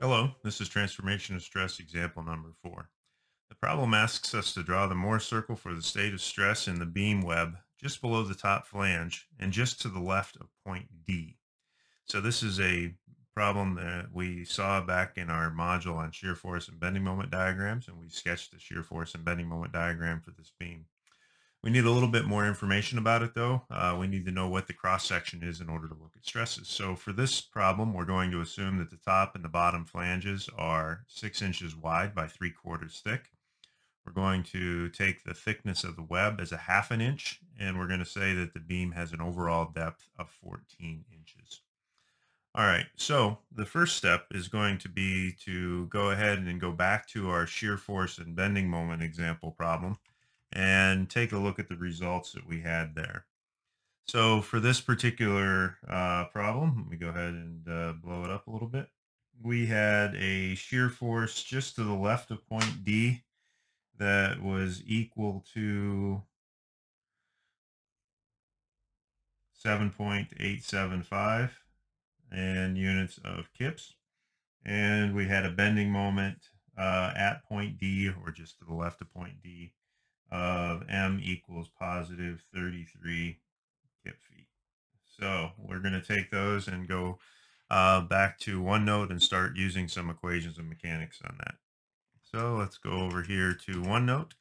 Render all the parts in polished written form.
Hello, this is transformation of stress example number 4. The problem asks us to draw the Mohr circle for the state of stress in the beam web just below the top flange and just to the left of point D. So this is a problem that we saw back in our module on shear force and bending moment diagrams, and we sketched the shear force and bending moment diagram for this beam. We need a little bit more information about it, though. We need to know what the cross section is in order to look at stresses. So for this problem, we're going to assume that the top and the bottom flanges are 6 inches wide by 3/4 thick. We're going to take the thickness of the web as a half an inch, and we're going to say that the beam has an overall depth of 14 inches. All right, so the first step is going to be to go ahead and go back to our shear force and bending moment example problem and take a look at the results that we had there. So for this particular problem, let me go ahead and blow it up a little bit. We had a shear force just to the left of point D that was equal to 7.875 and units of kips. And we had a bending moment at point D, or just to the left of point D, of m equals positive 33 kip feet. So we're going to take those and go back to OneNote and start using some equations of mechanics on that. So let's go over here to OneNote.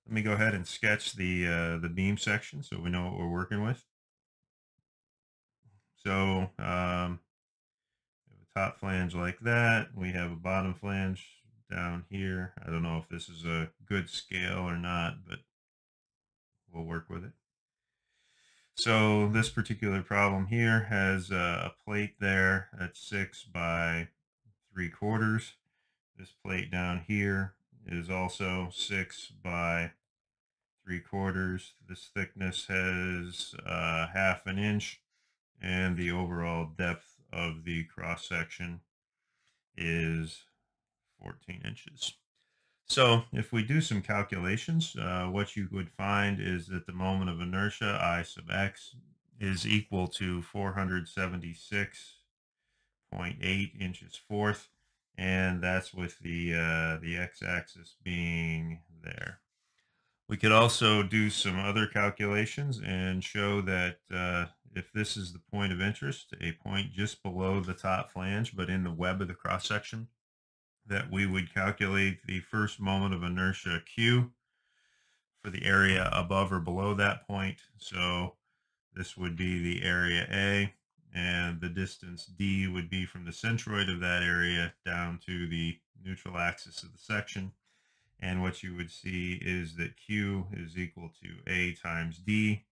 Let me go ahead and sketch the beam section so we know what we're working with. So we have a top flange like that. We have a bottom flange down here. I don't know if this is a good scale or not, but we'll work with it. So this particular problem here has a plate there at 6 by 3/4. This plate down here is also 6 by 3/4. This thickness has half an inch, and the overall depth of the cross section is 14 inches. So if we do some calculations, what you would find is that the moment of inertia, I sub x, is equal to 476.8 inches fourth, and that's with the x-axis being there. We could also do some other calculations and show that if this is the point of interest, a point just below the top flange, but in the web of the cross section, that we would calculate the first moment of inertia Q for the area above or below that point. So this would be the area A, and the distance D would be from the centroid of that area down to the neutral axis of the section. And what you would see is that Q is equal to A times D,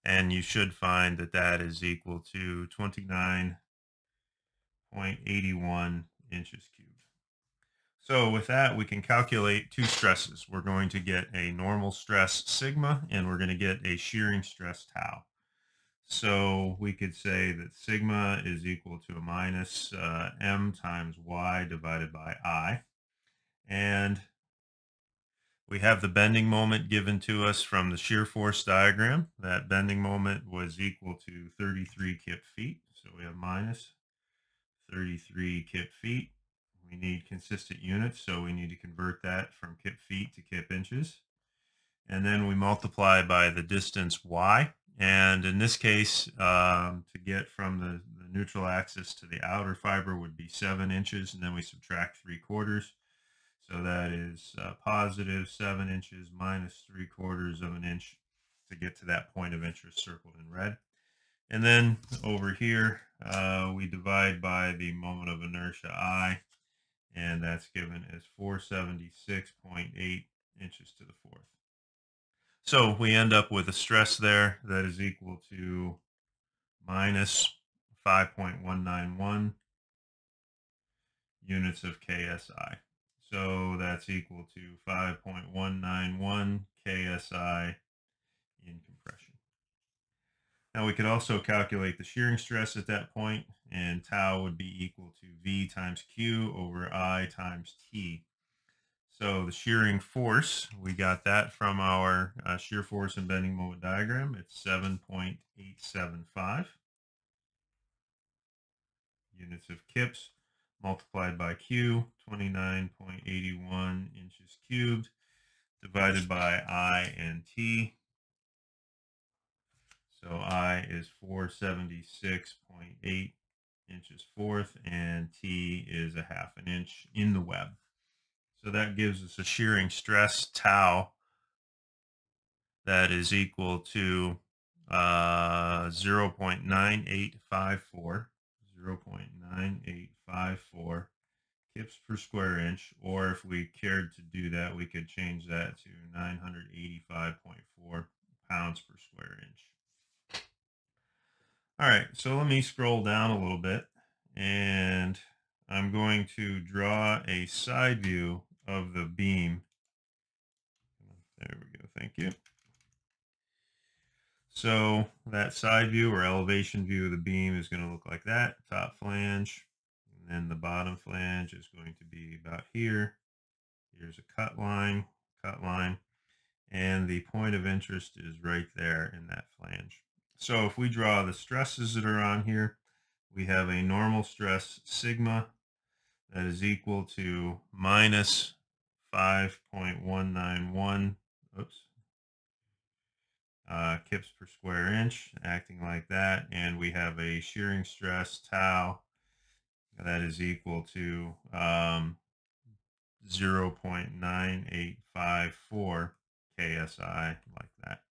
and you should find that that is equal to 29.81 inches cubed. So with that, we can calculate two stresses. We're going to get a normal stress sigma, and we're going to get a shearing stress tau. So we could say that sigma is equal to a minus m times y divided by I. And we have the bending moment given to us from the shear force diagram. That bending moment was equal to 33 kip feet. So we have minus 33 kip feet. We need consistent units, so we need to convert that from kip feet to kip inches. And then we multiply by the distance y. And in this case, to get from the neutral axis to the outer fiber would be 7 inches, and then we subtract 3/4. So that is positive 7 inches minus 3/4 of an inch to get to that point of interest circled in red. And then over here, we divide by the moment of inertia I, and that's given as 476.8 inches to the fourth. So we end up with a stress there that is equal to minus 5.191 units of KSI. So that's equal to 5.191 KSI in compression. Now we could also calculate the shearing stress at that point, and tau would be equal to V times Q over I times T. So the shearing force, we got that from our shear force and bending moment diagram. It's 7.875 units of kips. multiplied by Q, 29.81 inches cubed, divided by I and T. So I is 476.8 inches fourth, and T is a half an inch in the web. So that gives us a shearing stress tau that is equal to 0.9854, 0.9854 kips per square inch, or if we cared to do that, we could change that to 985.4 pounds per square inch. All right, so let me scroll down a little bit, and I'm going to draw a side view of the beam. There we go, thank you. So that side view or elevation view of the beam is going to look like that, top flange, and then the bottom flange is going to be about here. Here's a cut line, and the point of interest is right there in that flange. So if we draw the stresses that are on here, we have a normal stress sigma that is equal to minus 5.191, kips per square inch, acting like that. And we have a shearing stress tau that is equal to 0.9854 KSI, like that.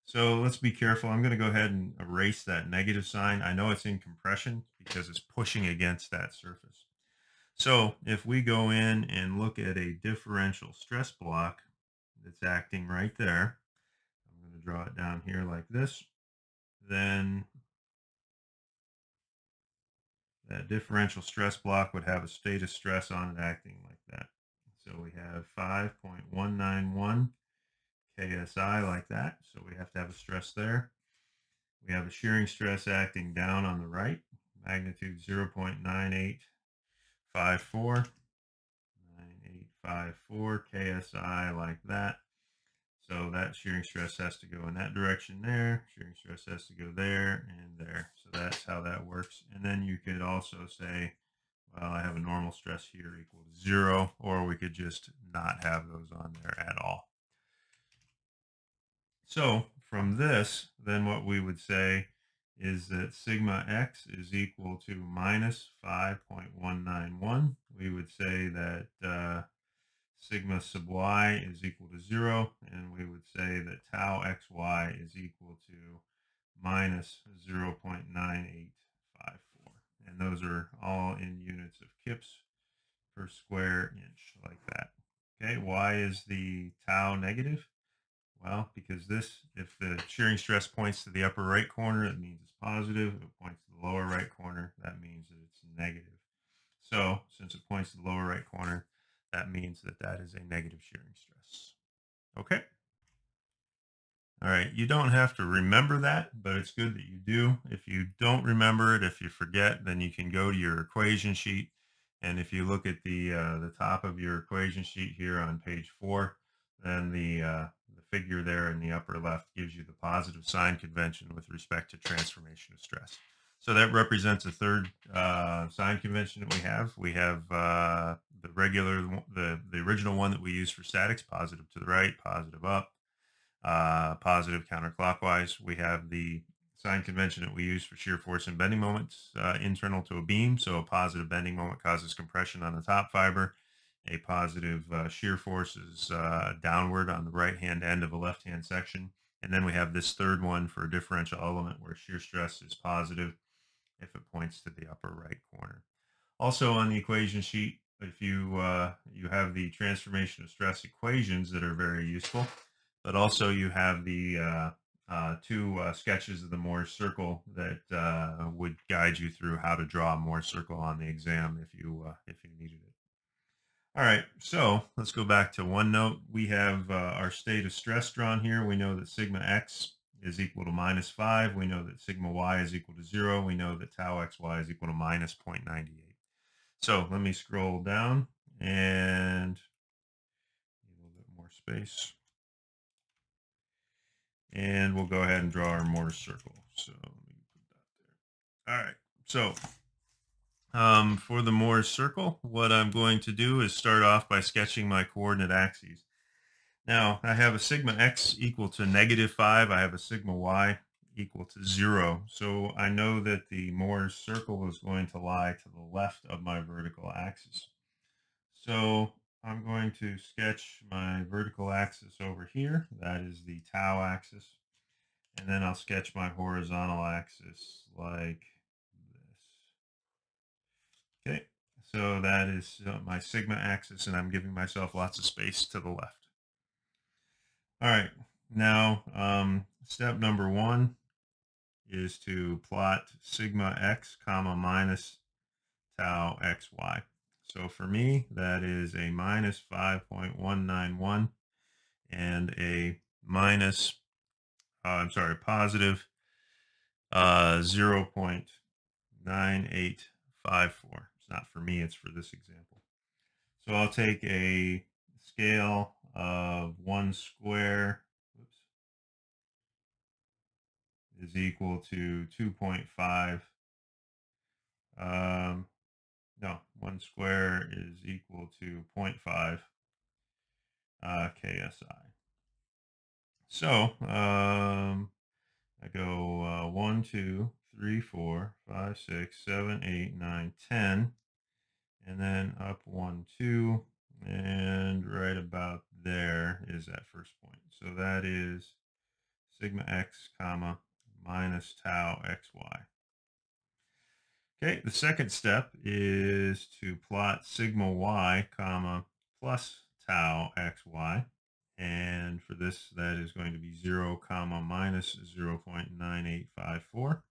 So let's be careful. I'm going to go ahead and erase that negative sign. I know it's in compression because it's pushing against that surface. So if we go in and look at a differential stress block that's acting right there, I'm going to draw it down here like this, then that differential stress block would have a state of stress on it acting like that. So we have 5.191 KSI like that. So we have to have a stress there. We have a shearing stress acting down on the right, magnitude 0.9854, 9854 KSI like that. So that shearing stress has to go in that direction there. Shearing stress has to go there and there. So that's how that works. And then you could also say, well, I have a normal stress here equal to 0, or we could just not have those on there at all. So from this, then what we would say is that sigma x is equal to minus 5.191. We would say that sigma sub y is equal to 0, and we would say that tau xy is equal to minus 0.9854. And those are all in units of kips per square inch, like that. Okay, why is the tau negative? Well, because this, if the shearing stress points to the upper right corner, it means it's positive. If it points to the lower right corner, that means that it's negative. So since it points to the lower right corner, that means that that is a negative shearing stress. Okay. All right. You don't have to remember that, but it's good that you do. If you don't remember it, if you forget, then you can go to your equation sheet. And if you look at the top of your equation sheet here on page 4, then the figure there in the upper left gives you the positive sign convention with respect to transformation of stress. So that represents a third sign convention that we have. We have the original one that we use for statics, positive to the right, positive up, positive counterclockwise. We have the sign convention that we use for shear force and bending moments internal to a beam. So a positive bending moment causes compression on the top fiber. A positive shear force is downward on the right-hand end of a left-hand section. And then we have this third one for a differential element where shear stress is positive if it points to the upper right corner. Also on the equation sheet, if you you have the transformation of stress equations that are very useful, but also you have the two sketches of the Mohr circle that would guide you through how to draw a Mohr circle on the exam if you needed it. All right, so let's go back to OneNote. We have our state of stress drawn here. We know that sigma x is equal to minus 5. We know that sigma y is equal to 0. We know that tau xy is equal to minus 0.98. So let me scroll down and a little bit more space. And we'll go ahead and draw our Mohr circle. So let me put that there. All right, so For the Mohr's circle, what I'm going to do is start off by sketching my coordinate axes. Now, I have a sigma x equal to -5. I have a sigma y equal to 0. So I know that the Mohr's circle is going to lie to the left of my vertical axis. So I'm going to sketch my vertical axis over here. That is the tau axis. And then I'll sketch my horizontal axis like this. Okay, so that is my sigma axis, and I'm giving myself lots of space to the left. All right, now step number 1 is to plot sigma x comma minus tau xy. So for me, that is a minus 5.191 and a minus, positive 0.9854. It's not for me, it's for this example. So I'll take a scale of 1 square, is equal to 2.5. No, 1 square is equal to 0.5 KSI. So I go 1, 2, 3, 4, 5, 6, 7, 8, 9, 10, and then up 1, 2, and right about there is that first point. So that is sigma x comma minus tau xy. Okay, the second step is to plot sigma y comma plus tau xy. And for this, that is going to be 0 comma minus 0.9854.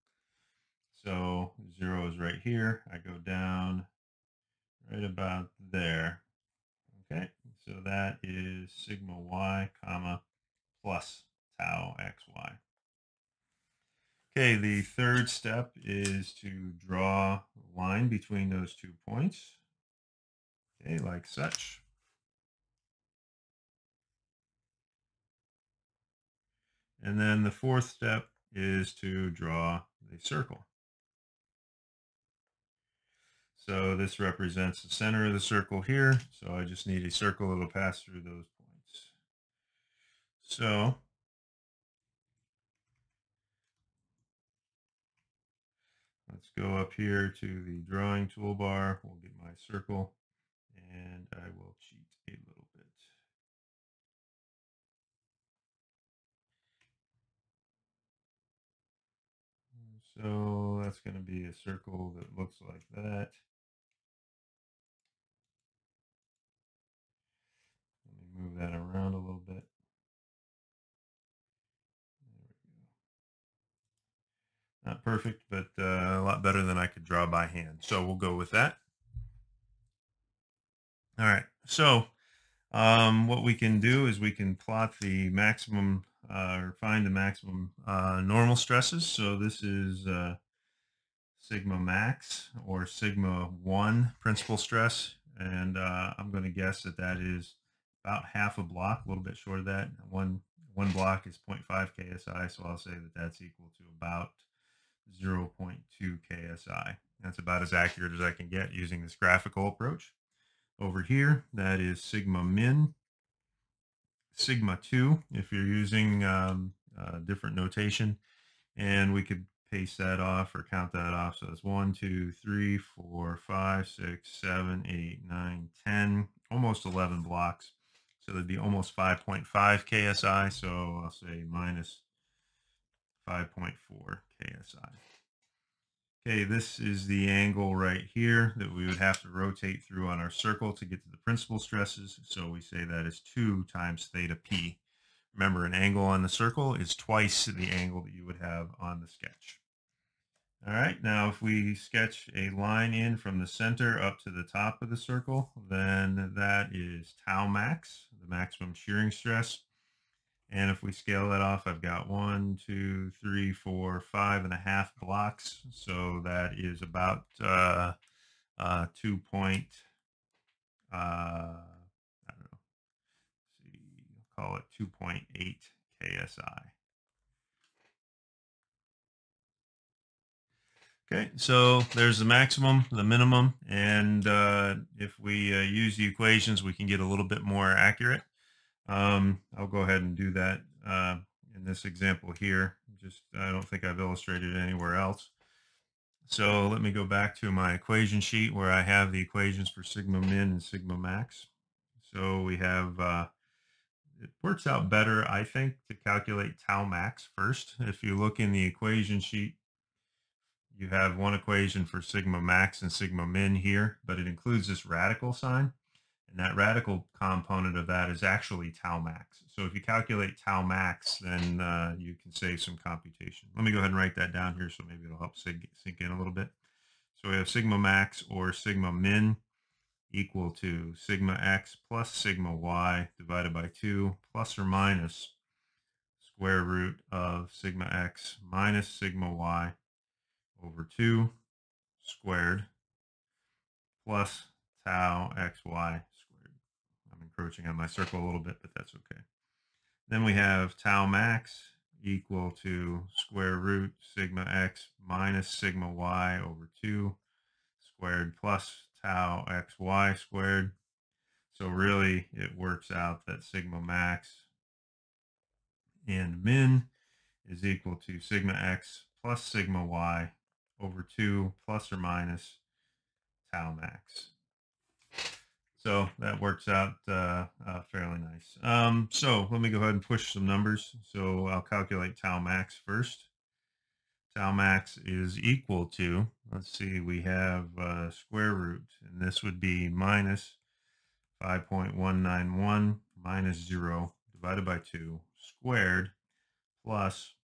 So 0 is right here. I go down right about there. Okay, so that is sigma y comma plus tau xy. Okay, the third step is to draw a line between those 2 points. Okay, like such. And then the fourth step is to draw the circle. So this represents the center of the circle here. So I just need a circle that will pass through those points. So let's go up here to the drawing toolbar. We'll get my circle, and I will cheat a little bit. So that's going to be a circle that looks like that. Let me move that around a little bit. Not perfect, but a lot better than I could draw by hand. So we'll go with that. All right. So what we can do is we can plot the maximum or find the maximum normal stresses. So this is sigma max or sigma 1 principal stress. And I'm going to guess that that is about half a block, a little bit short of that. One block is 0.5 KSI. So I'll say that that's equal to about 0.2 KSI. That's about as accurate as I can get using this graphical approach. Over here, that is sigma min, sigma 2, if you're using different notation. And we could paste that off or count that off. So it's 1, 2, 3, 4, 5, 6, 7, 8, 9, 10, almost 11 blocks. So that'd be almost 5.5 KSI. So I'll say minus 5.4 KSI. Okay, this is the angle right here that we would have to rotate through on our circle to get to the principal stresses. So we say that is 2 times theta p. Remember, an angle on the circle is twice the angle that you would have on the sketch. All right, now if we sketch a line in from the center up to the top of the circle, then that is tau max, the maximum shearing stress. And if we scale that off, I've got 1, 2, 3, 4, 5.5 blocks. So that is about 2 point, I don't know, see, call it 2.8 KSI. Okay, so there's the maximum, the minimum, and if we use the equations, we can get a little bit more accurate. I'll go ahead and do that in this example here. Just I don't think I've illustrated it anywhere else. So let me go back to my equation sheet where I have the equations for sigma min and sigma max. So we have, it works out better, I think, to calculate tau max first. If you look in the equation sheet, you have one equation for sigma max and sigma min here, but it includes this radical sign. And that radical component of that is actually tau max. So if you calculate tau max, then you can save some computation. Let me go ahead and write that down here so maybe it'll help sink in a little bit. So we have sigma max or sigma min equal to sigma x plus sigma y divided by 2 plus or minus square root of sigma x minus sigma y over 2 squared plus tau xy squared. I'm encroaching on my circle a little bit, but that's okay. Then we have tau max equal to square root sigma x minus sigma y over 2 squared plus tau xy squared. So really it works out that sigma max and min is equal to sigma x plus sigma y over 2 plus or minus tau max. So that works out fairly nice. So let me go ahead and push some numbers. So I'll calculate tau max first. Tau max is equal to, let's see, we have square root, and this would be minus 5.191 minus 0 divided by 2 squared plus,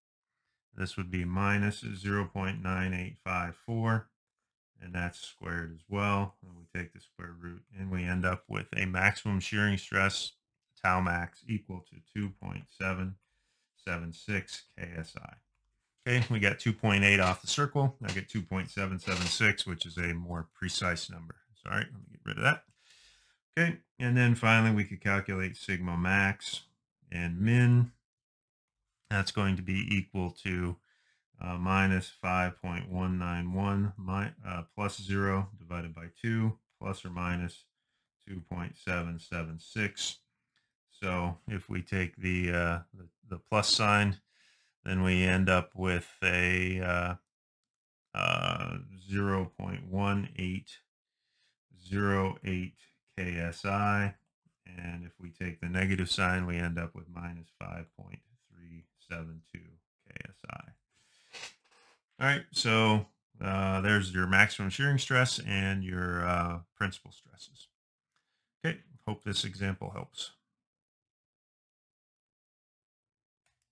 this would be minus 0.9854, and that's squared as well. And we take the square root, and we end up with a maximum shearing stress, tau max, equal to 2.776 KSI. Okay, we got 2.8 off the circle. I get 2.776, which is a more precise number. So, all right, let me get rid of that. Okay, and then finally we could calculate sigma max and min. That's going to be equal to minus 5.191 plus 0 divided by 2 plus or minus 2.776. So if we take the plus sign, then we end up with a 0.1808 KSI. And if we take the negative sign, we end up with minus 5.372 KSI. All right, so there's your maximum shearing stress and your principal stresses. Okay, hope this example helps.